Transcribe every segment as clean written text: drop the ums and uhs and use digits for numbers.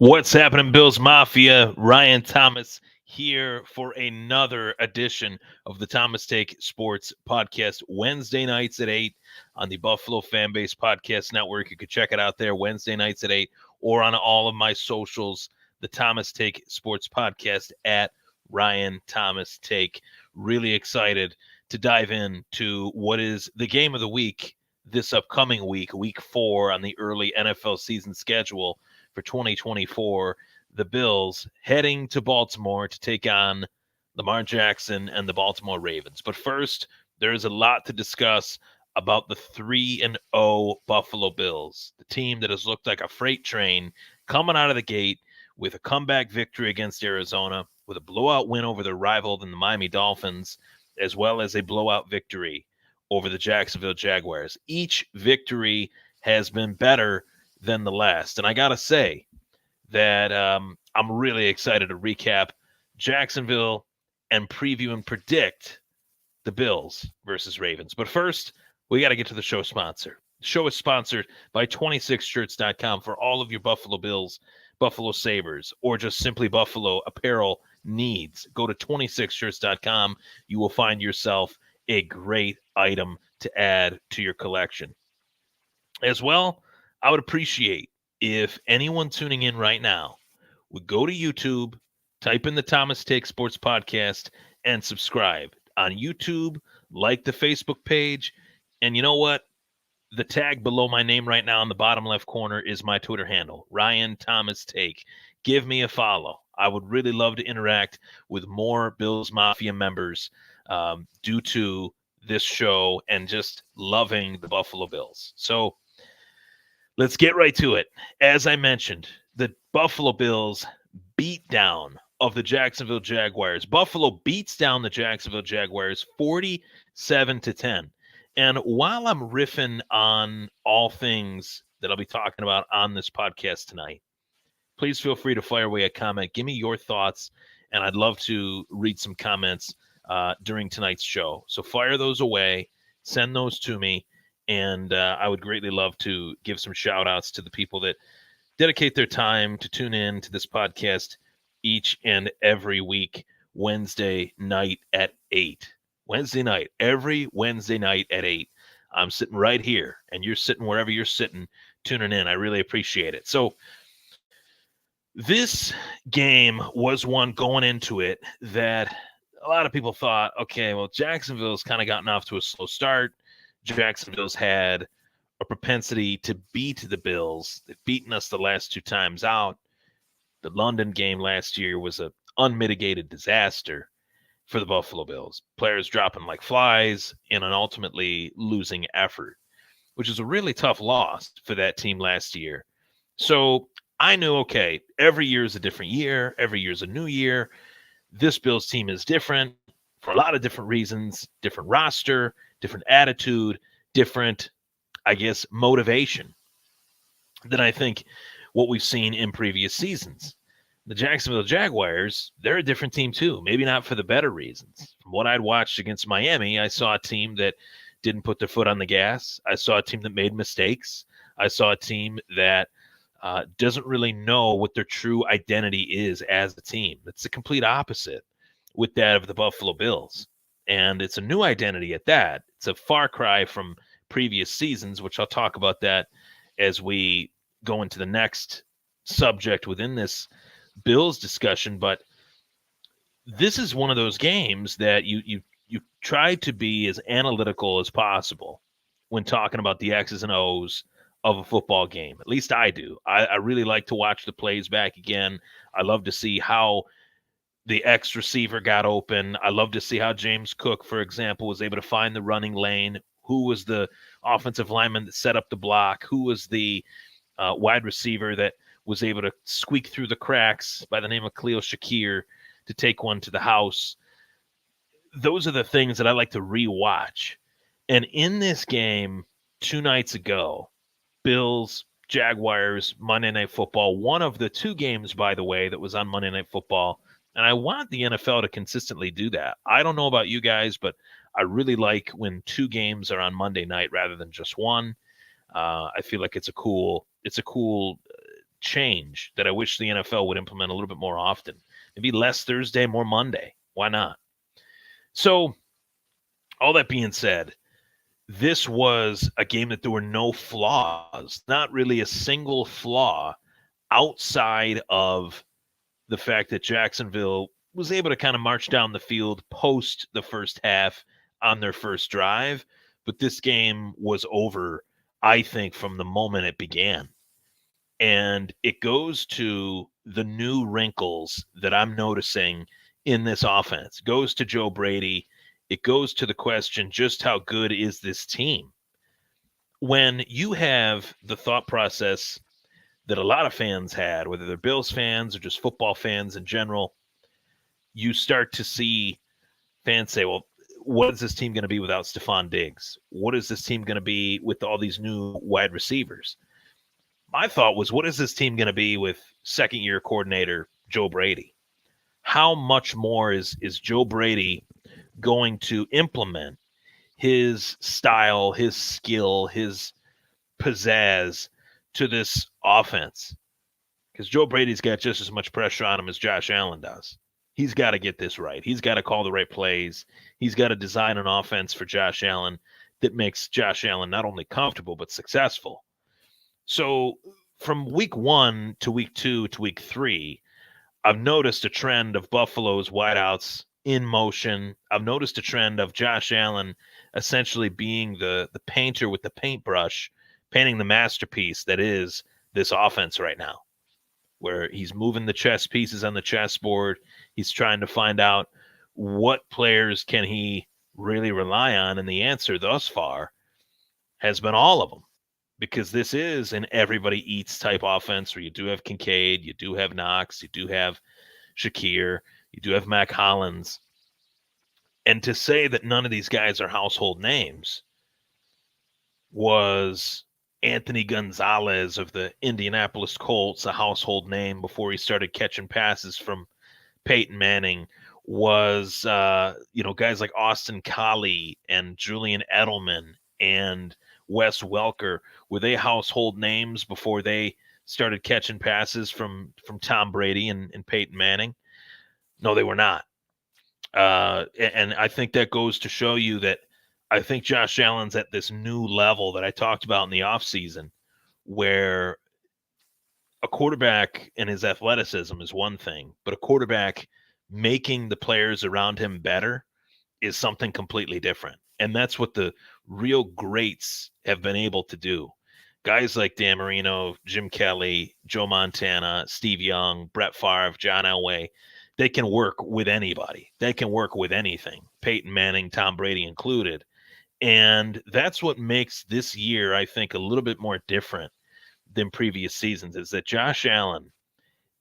What's happening, Bills Mafia? Ryan Thomas here for another edition of the Thomas Take Sports Podcast, Wednesday nights at 8 on the Buffalo Fanbase Podcast Network. You can check it out there Wednesday nights at 8 or on all of my socials, the Thomas Take Sports Podcast at Ryan Thomas Take. Really excited to dive into what is the game of the week this upcoming week, week 4 on the early NFL season schedule for 2024, the Bills heading to Baltimore to take on Lamar Jackson and the Baltimore Ravens. But first, there is a lot to discuss about the 3-0 Buffalo Bills, the team that has looked like a freight train coming out of the gate with a comeback victory against Arizona, with a blowout win over their rival, the Miami Dolphins, as well as a blowout victory over the Jacksonville Jaguars. Each victory has been better than the last. And I got to say that I'm really excited to recap Jacksonville and preview and predict the Bills versus Ravens. But first, we got to get to the show sponsor. The show is sponsored by 26shirts.com for all of your Buffalo Bills, Buffalo Sabres, or just simply Buffalo apparel needs. Go to 26shirts.com. You will find yourself a great item to add to your collection. As well, I would appreciate if anyone tuning in right now would go to YouTube, type in the Thomas Take Sports Podcast, and subscribe. On YouTube, like the Facebook page, and you know what? The tag below my name right now in the bottom left corner is my Twitter handle, Ryan Thomas Take. Give me a follow. I would really love to interact with more Bills Mafia members due to this show and just loving the Buffalo Bills. So, let's get right to it. As I mentioned, the Buffalo Bills beat down of the Jacksonville Jaguars. Buffalo beats down the Jacksonville Jaguars 47-10. And while I'm riffing on all things that I'll be talking about on this podcast tonight, please feel free to fire away a comment. Give me your thoughts, and I'd love to read some comments during tonight's show. So fire those away, send those to me. And I would greatly love to give some shout outs to the people that dedicate their time to tune in to this podcast each and every week, Wednesday night at 8. Wednesday night, every Wednesday night at 8. I'm sitting right here, and you're sitting wherever you're sitting, tuning in. I really appreciate it. So this game was one going into it that a lot of people thought, okay, well, Jacksonville's kind of gotten off to a slow start. Jacksonville's had a propensity to beat the Bills. They've beaten us the last 2 times out. The London game last year was an unmitigated disaster for the Buffalo Bills. Players dropping like flies in an ultimately losing effort, which is a really tough loss for that team last year. So I knew, okay, every year is a different year. Every year is a new year. This Bills team is different for a lot of different reasons, different roster, different attitude, different, I guess, motivation than I think what we've seen in previous seasons. The Jacksonville Jaguars, they're a different team too, maybe not for the better reasons. From what I'd watched against Miami, I saw a team that didn't put their foot on the gas. I saw a team that made mistakes. I saw a team that doesn't really know what their true identity is as a team. It's the complete opposite with that of the Buffalo Bills. And it's a new identity at that. It's a far cry from previous seasons, which I'll talk about that as we go into the next subject within this Bills discussion. But this is one of those games that you try to be as analytical as possible when talking about the X's and O's of a football game. At least I do. I really like to watch the plays back again. I love to see how the X receiver got open. I love to see how James Cook, for example, was able to find the running lane. Who was the offensive lineman that set up the block? Who was the wide receiver that was able to squeak through the cracks by the name of Khalil Shakir to take one to the house? Those are the things that I like to rewatch. And in this game 2 nights ago, Bills, Jaguars, Monday Night Football, one of the 2 games, by the way, that was on Monday Night Football. And I want the NFL to consistently do that. I don't know about you guys, but I really like when 2 games are on Monday night rather than just one. I feel like it's a cool change that I wish the NFL would implement a little bit more often. Maybe less Thursday, more Monday. Why not? So, all that being said, this was a game that there were no flaws, not really a single flaw outside of the fact that Jacksonville was able to kind of march down the field post the first half on their first drive. But this game was over, I think, from the moment it began. And it goes to the new wrinkles that I'm noticing in this offense. It goes to Joe Brady. It goes to the question, just how good is this team? When you have the thought process that a lot of fans had, whether they're Bills fans or just football fans in general, you start to see fans say, well, what is this team going to be without Stephon Diggs? What is this team going to be with all these new wide receivers? My thought was, what is this team going to be with second-year coordinator Joe Brady? How much more is Joe Brady going to implement his style, his skill, his pizzazz to this offense? Because Joe Brady's got just as much pressure on him as Josh Allen does. He's got to get this right. He's got to call the right plays. He's got to design an offense for Josh Allen that makes Josh Allen not only comfortable but successful. So from week 1 to week 2 to week 3, I've noticed a trend of Buffalo's wideouts in motion. I've noticed a trend of Josh Allen essentially being the painter with the paintbrush, painting the masterpiece that is this offense right now, where he's moving the chess pieces on the chessboard. He's trying to find out what players can he really rely on, and the answer thus far has been all of them, because this is an everybody eats type offense where you do have Kincaid, you do have Knox, you do have Shakir, you do have Mac Hollins. And to say that none of these guys are household names was Anthony Gonzalez of the Indianapolis Colts, a household name before he started catching passes from Peyton Manning, was guys like Austin Collie and Julian Edelman and Wes Welker. Were they household names before they started catching passes from Tom Brady and Peyton Manning? No, they were not. And I think that goes to show you that I think Josh Allen's at this new level that I talked about in the offseason, where a quarterback and his athleticism is one thing, but a quarterback making the players around him better is something completely different. And that's what the real greats have been able to do. Guys like Dan Marino, Jim Kelly, Joe Montana, Steve Young, Brett Favre, John Elway, they can work with anybody. They can work with anything, Peyton Manning, Tom Brady included. And that's what makes this year, I think, a little bit more different than previous seasons, is that Josh Allen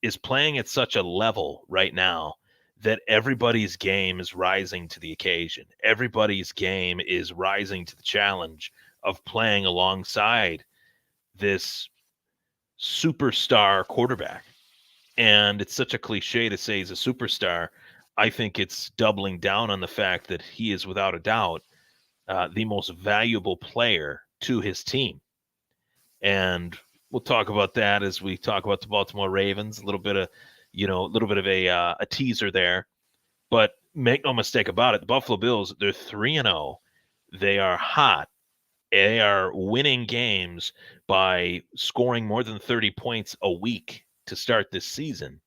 is playing at such a level right now that everybody's game is rising to the occasion. Everybody's game is rising to the challenge of playing alongside this superstar quarterback. And it's such a cliche to say he's a superstar. I think it's doubling down on the fact that he is, without a doubt, the most valuable player to his team. And we'll talk about that as we talk about the Baltimore Ravens. A little bit of a teaser there. But make no mistake about it, the Buffalo Bills, they're 3-0. They are hot. They are winning games by scoring more than 30 points a week to start this season.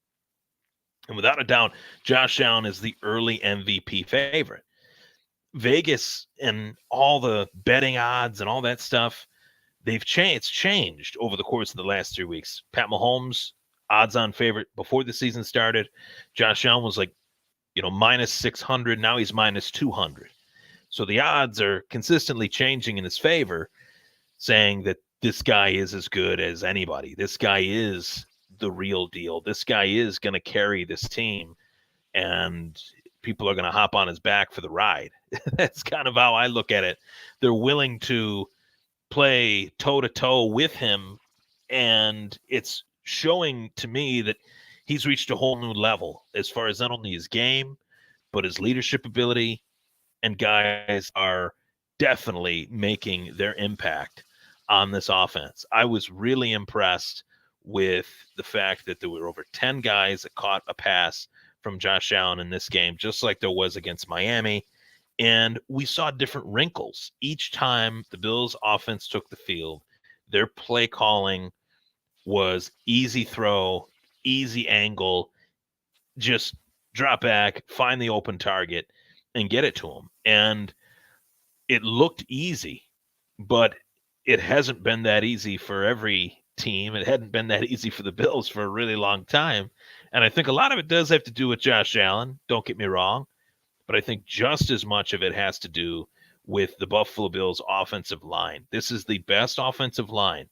And without a doubt, Josh Allen is the early MVP favorite. Vegas and all the betting odds and all that stuff, it's changed over the course of the last 3 weeks. Pat Mahomes, odds-on favorite before the season started. Josh Allen was like, minus 600. Now he's minus 200. So the odds are consistently changing in his favor, saying that this guy is as good as anybody. This guy is the real deal. This guy is going to carry this team, and people are going to hop on his back for the ride. That's kind of how I look at it. They're willing to play toe-to-toe with him, and it's showing to me that he's reached a whole new level as far as not only his game, but his leadership ability, and guys are definitely making their impact on this offense. I was really impressed with the fact that there were over 10 guys that caught a pass from Josh Allen in this game, just like there was against Miami. And we saw different wrinkles. Each time the Bills offense took the field, their play calling was easy throw, easy angle, just drop back, find the open target, and get it to him. And it looked easy, but it hasn't been that easy for every team. It hadn't been that easy for the Bills for a really long time. And I think a lot of it does have to do with Josh Allen. Don't get me wrong. But I think just as much of it has to do with the Buffalo Bills offensive line. This is the best offensive line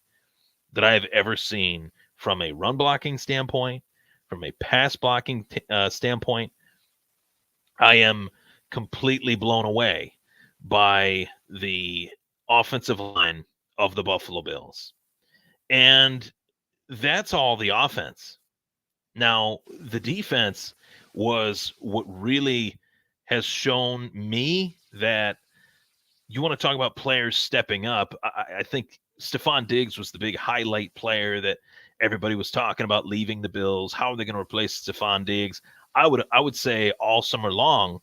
that I have ever seen from a run blocking standpoint, from a pass blocking standpoint. I am completely blown away by the offensive line of the Buffalo Bills. And that's all the offense. Now, the defense was what really has shown me that you want to talk about players stepping up. I think Stephon Diggs was the big highlight player that everybody was talking about leaving the Bills. How are they going to replace Stephon Diggs? I would say all summer long,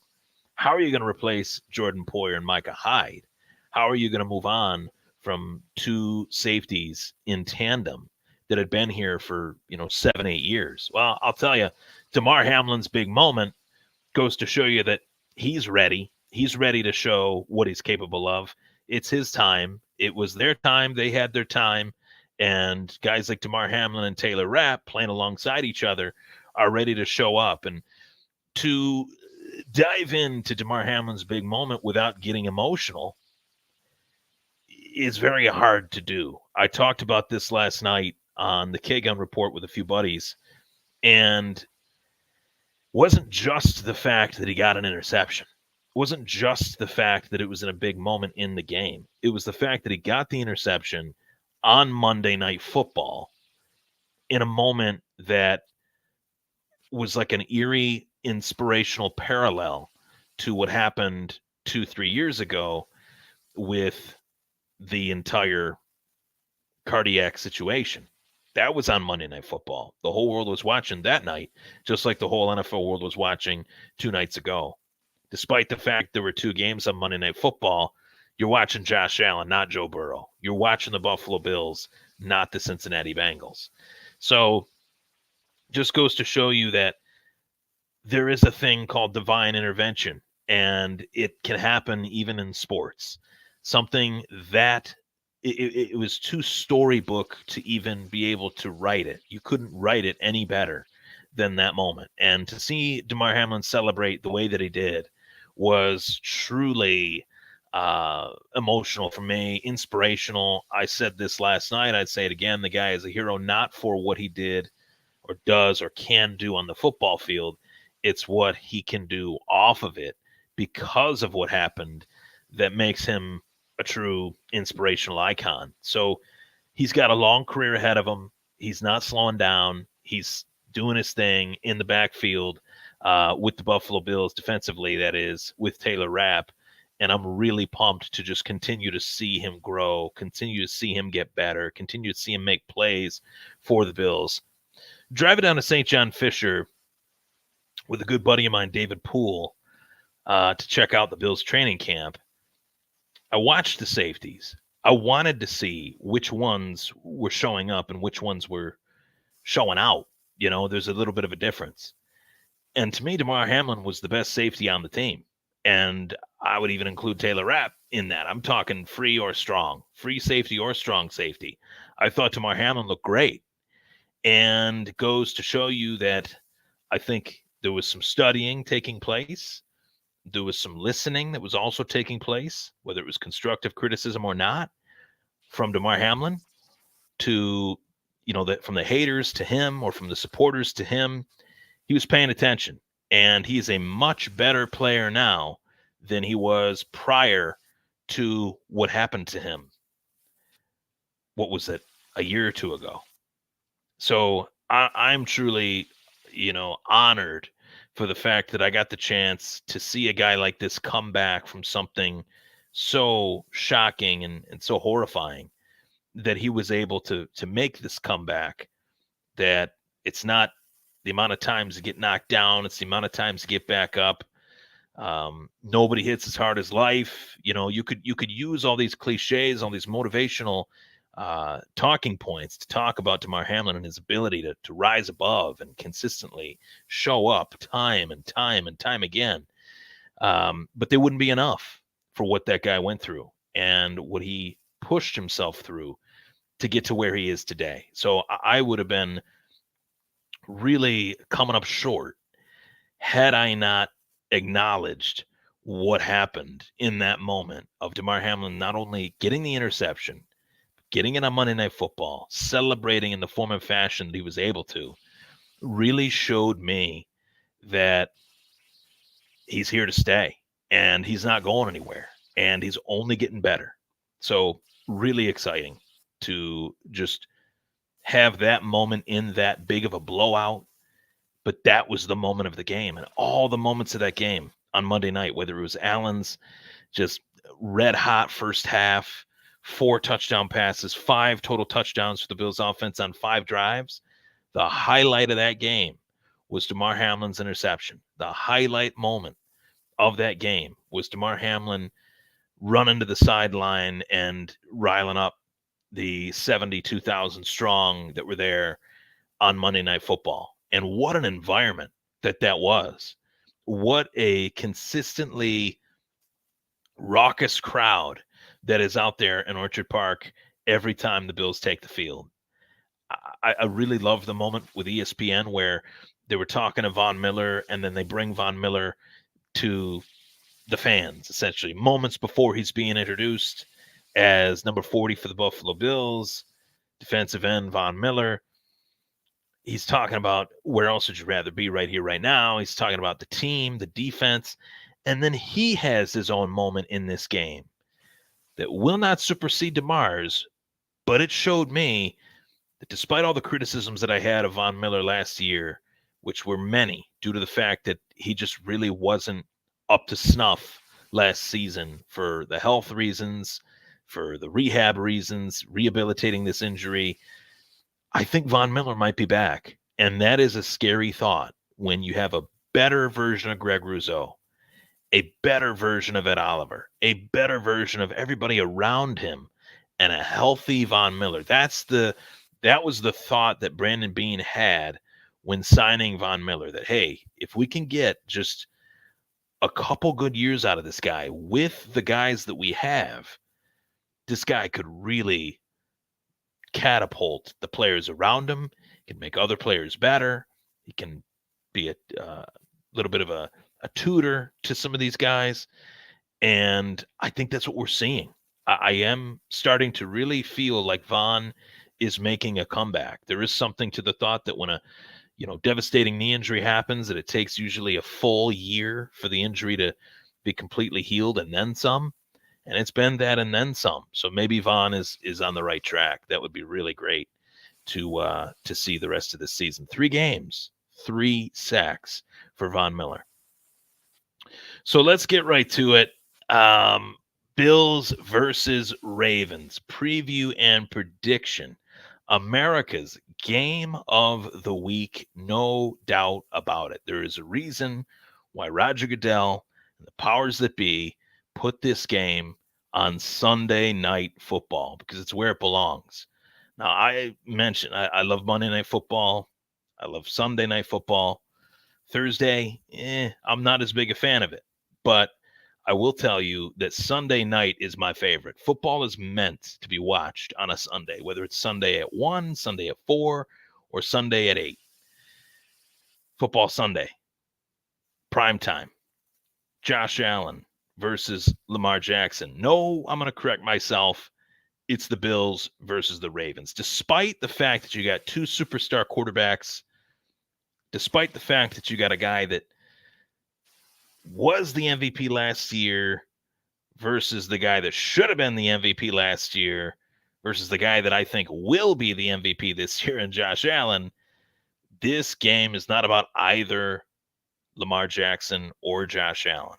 how are you going to replace Jordan Poyer and Micah Hyde? How are you going to move on from two safeties in tandem that had been here for 7, 8 years? Well, I'll tell you, Damar Hamlin's big moment goes to show you that he's ready. He's ready to show what he's capable of. It's his time. It was their time. They had their time. And guys like Damar Hamlin and Taylor Rapp playing alongside each other are ready to show up. And to dive into Damar Hamlin's big moment without getting emotional is very hard to do. I talked about this last night on the K-Gun Report with a few buddies, and wasn't just the fact that he got an interception. It wasn't just the fact that it was in a big moment in the game. It was the fact that he got the interception on Monday Night Football in a moment that was like an eerie, inspirational parallel to what happened 2-3 years ago with the entire cardiac situation. That was on Monday Night Football. The whole world was watching that night, just like the whole NFL world was watching 2 nights ago. Despite the fact there were 2 games on Monday Night Football, you're watching Josh Allen, not Joe Burrow. You're watching the Buffalo Bills, not the Cincinnati Bengals. So just goes to show you that there is a thing called divine intervention, and it can happen even in sports. Something that it was too storybook to even be able to write it. You couldn't write it any better than that moment. And to see Damar Hamlin celebrate the way that he did was truly emotional for me, inspirational. I said this last night. I'd say it again. The guy is a hero, not for what he did or does or can do on the football field. It's what he can do off of it because of what happened that makes him a true inspirational icon. So he's got a long career ahead of him. He's not slowing down. He's doing his thing in the backfield with the Buffalo Bills defensively, that is, with Taylor Rapp. And I'm really pumped to just continue to see him grow, continue to see him get better, continue to see him make plays for the Bills. Driving down to St. John Fisher with a good buddy of mine, David Poole, to check out the Bills training camp. I watched the safeties. I wanted to see which ones were showing up and which ones were showing out. There's a little bit of a difference. And to me, Damar Hamlin was the best safety on the team. And I would even include Taylor Rapp in that. I'm talking free or strong, free safety or strong safety. I thought Damar Hamlin looked great. And it goes to show you that I think there was some studying taking place. There was some listening that was also taking place, whether it was constructive criticism or not, from Damar Hamlin to, from the haters to him or from the supporters to him. He was paying attention, and he is a much better player now than he was prior to what happened to him. What was it? A year or 2 ago. So I'm truly, honored for the fact that I got the chance to see a guy like this come back from something so shocking and so horrifying, that he was able to make this comeback that it's not the amount of times to get knocked down, it's the amount of times to get back up. Nobody hits as hard as life. You could use all these cliches, all these motivational talking points to talk about Damar Hamlin and his ability to rise above and consistently show up time and time and time again. But they wouldn't be enough for what that guy went through and what he pushed himself through to get to where he is today. So I would have been really coming up short had I not acknowledged what happened in that moment of Damar Hamlin not only getting the interception, getting it on Monday Night Football, celebrating in the form and fashion that he was able to, really showed me that he's here to stay and he's not going anywhere and he's only getting better. So really exciting to just have that moment in that big of a blowout. But that was the moment of the game, and all the moments of that game on Monday night, whether it was Allen's just red hot first half, 4 touchdown passes, 5 total touchdowns for the Bills offense on 5 drives. The highlight of that game was Damar Hamlin's interception. The highlight moment of that game was Damar Hamlin running to the sideline and riling up the 72,000 strong that were there on Monday Night Football. And what an environment that was. What a consistently raucous crowd that is out there in Orchard Park every time the Bills take the field. I really love the moment with ESPN where they were talking to Von Miller and then they bring Von Miller to the fans, essentially, moments before he's being introduced as number 40 for the Buffalo Bills, defensive end Von Miller. He's talking about where else would you rather be right here, right now. He's talking about the team, the defense, and then he has his own moment in this game that will not supersede Damar's, but it showed me that despite all the criticisms that I had of Von Miller last year, which were many due to the fact that he just really wasn't up to snuff last season for the health reasons, for the rehab reasons, rehabilitating this injury, I think Von Miller might be back. And that is a scary thought when you have a better version of Greg Rousseau, a better version of Ed Oliver, a better version of everybody around him, and a healthy Von Miller. That was the thought that Brandon Beane had when signing Von Miller, that, hey, if we can get just a couple good years out of this guy with the guys that we have, this guy could really catapult the players around him. He can make other players better. He can be a little bit of a tutor to some of these guys. And I think that's what we're seeing. I am starting to really feel like Von is making a comeback. There is something to the thought that when a devastating knee injury happens, that it takes usually a full year for the injury to be completely healed and then some. And it's been that and then some. So maybe Von is on the right track. That would be really great to see the rest of this season. 3 games, 3 sacks for Von Miller. So let's get right to it. Bills versus Ravens, preview and prediction. America's game of the week, no doubt about it. There is a reason why Roger Goodell and the powers that be put this game on Sunday Night Football, because it's where it belongs. Now, I mentioned I love Monday Night Football. I love Sunday Night Football. Thursday, I'm not as big a fan of it. But I will tell you that Sunday night is my favorite. Football is meant to be watched on a Sunday, whether it's Sunday at 1, Sunday at 4, or Sunday at 8. Football Sunday, prime time. Josh Allen versus Lamar Jackson. No, I'm going to correct myself. It's the Bills versus the Ravens. Despite the fact that you got 2 superstar quarterbacks, despite the fact that you got a guy that was the MVP last year versus the guy that should have been the MVP last year versus the guy that I think will be the MVP this year in Josh Allen, this game is not about either Lamar Jackson or Josh Allen.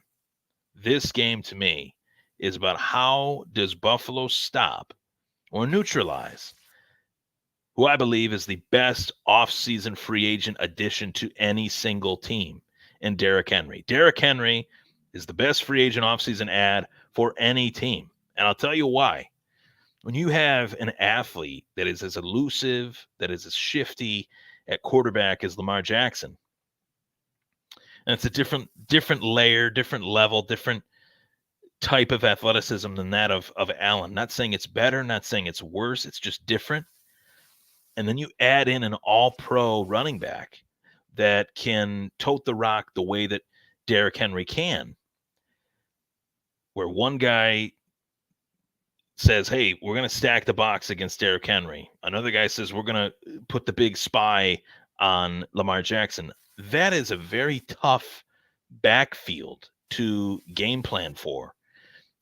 This game, to me, is about how does Buffalo stop or neutralize who I believe is the best offseason free agent addition to any single team, in Derrick Henry. Derrick Henry is the best free agent offseason ad for any team. And I'll tell you why. When you have an athlete that is as elusive, that is as shifty at quarterback as Lamar Jackson, and it's a different layer, different level, different type of athleticism than that of Allen. Not saying it's better, not saying it's worse, it's just different. And then you add in an all-pro running back that can tote the rock the way that Derrick Henry can, where one guy says, hey, we're going to stack the box against Derrick Henry. Another guy says, we're going to put the big spy on Lamar Jackson. That is a very tough backfield to game plan for.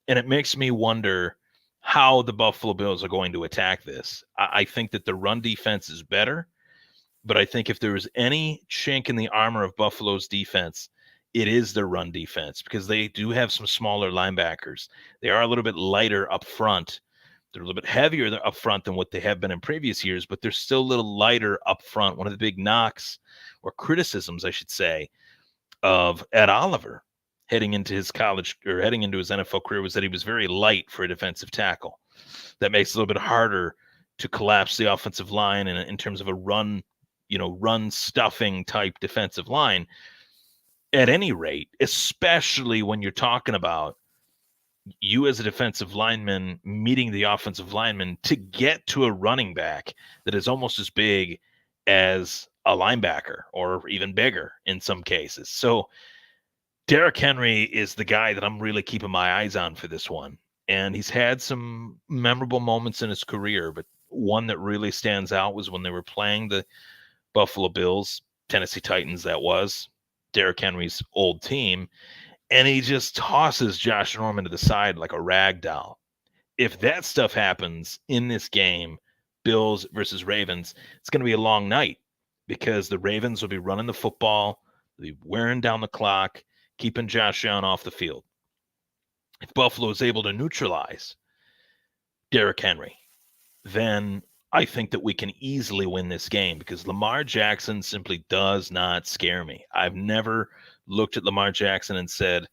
And it makes me wonder how the Buffalo Bills are going to attack this. I think that the run defense is better, but I think if there is any chink in the armor of Buffalo's defense, it is their run defense, because they do have some smaller linebackers. They are a little bit lighter up front. They're a little bit heavier up front than what they have been in previous years, but they're still a little lighter up front. One of the big knocks, or criticisms, I should say, of Ed Oliver heading into his NFL career was that he was very light for a defensive tackle. That makes it a little bit harder to collapse the offensive line in terms of a run stuffing type defensive line. At any rate, especially when you're talking about you as a defensive lineman meeting the offensive lineman to get to a running back that is almost as big as a linebacker, or even bigger in some cases. So Derrick Henry is the guy that I'm really keeping my eyes on for this one. And he's had some memorable moments in his career, but one that really stands out was when they were playing the Buffalo Bills, Tennessee Titans, that was Derrick Henry's old team, and he just tosses Josh Norman to the side like a rag doll. If that stuff happens in this game, Bills versus Ravens, it's going to be a long night, because the Ravens will be running the football, they'll be wearing down the clock, keeping Josh Allen off the field. If Buffalo is able to neutralize Derrick Henry, then I think that we can easily win this game, because Lamar Jackson simply does not scare me. I've never looked at Lamar Jackson and said,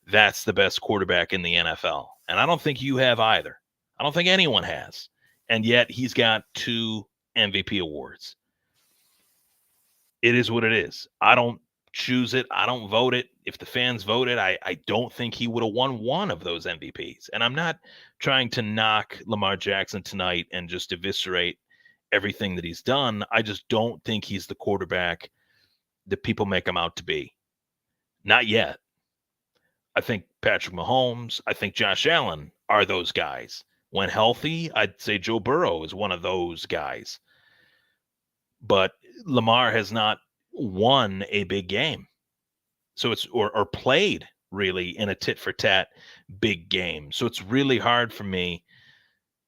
that's the best quarterback in the NFL. And I don't think you have either. I don't think anyone has. And yet he's got 2 MVP awards. It is what it is. I don't choose it. I don't vote it. If the fans voted, I don't think he would have won one of those MVPs. And I'm not trying to knock Lamar Jackson tonight and just eviscerate everything that he's done. I just don't think he's the quarterback that people make him out to be. Not yet. I think Patrick Mahomes, I think Josh Allen are those guys. When healthy, I'd say Joe Burrow is one of those guys. But Lamar has not won a big game. So it's or played really in a tit for tat big game. So it's really hard for me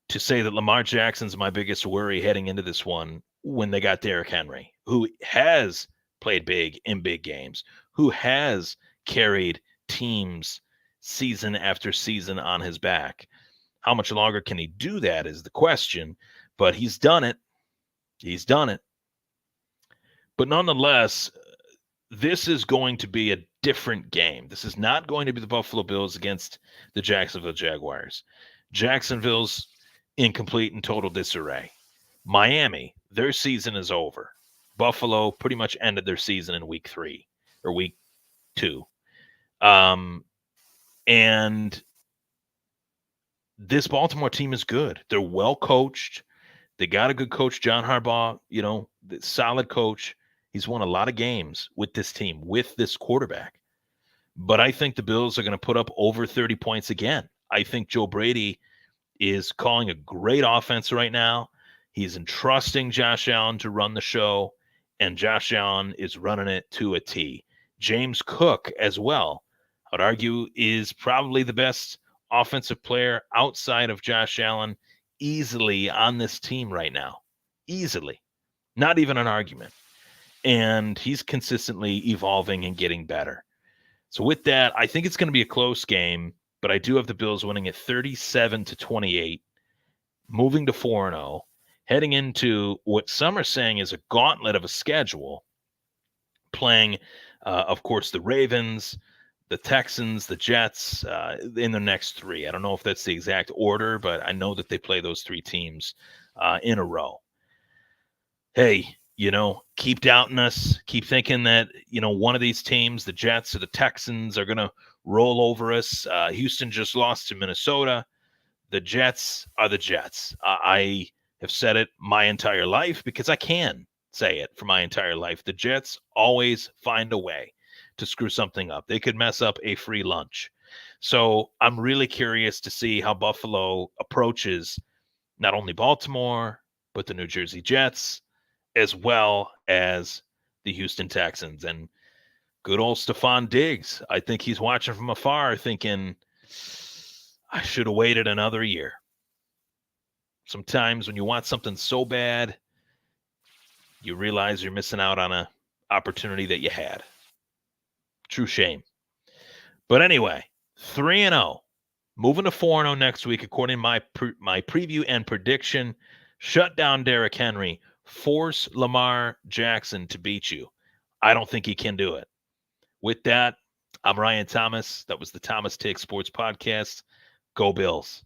to say that Lamar Jackson's my biggest worry heading into this one, when they got Derrick Henry, who has played big in big games, who has carried teams season after season on his back. How much longer can he do that is the question, but he's done it. He's done it. But nonetheless, this is going to be a different game. This is not going to be the Buffalo Bills against the Jacksonville Jaguars. Jacksonville's in complete and total disarray. Miami, their season is over. Buffalo pretty much ended their season in week 3 or week 2. And this Baltimore team is good. They're well coached. They got a good coach, John Harbaugh, solid coach. He's won a lot of games with this team, with this quarterback. But I think the Bills are going to put up over 30 points again. I think Joe Brady is calling a great offense right now. He's entrusting Josh Allen to run the show, and Josh Allen is running it to a T. James Cook as well, I would argue, is probably the best offensive player outside of Josh Allen easily on this team right now. Easily. Not even an argument. And he's consistently evolving and getting better. So with that, I think it's going to be a close game, but I do have the Bills winning at 37-28, moving to 4-0, heading into what some are saying is a gauntlet of a schedule, playing, of course, the Ravens, the Texans, the Jets in the next three. I don't know if that's the exact order, but I know that they play those three teams in a row. Hey, keep doubting us. Keep thinking that, one of these teams, the Jets or the Texans, are going to roll over us. Houston just lost to Minnesota. The Jets are the Jets. I have said it my entire life because I can say it for my entire life. The Jets always find a way to screw something up. They could mess up a free lunch. So I'm really curious to see how Buffalo approaches not only Baltimore, but the New Jersey Jets, as well as the Houston Texans. And good old Stephon Diggs, I think he's watching from afar thinking, I should have waited another year. Sometimes when you want something so bad, you realize you're missing out on an opportunity that you had. True shame. But anyway, 3-0. Moving to 4-0 next week, according to my preview and prediction. Shut down Derrick Henry. Force Lamar Jackson to beat you. I don't think he can do it. With that, I'm Ryan Thomas. That was the Thomas Take Sports Podcast. Go Bills.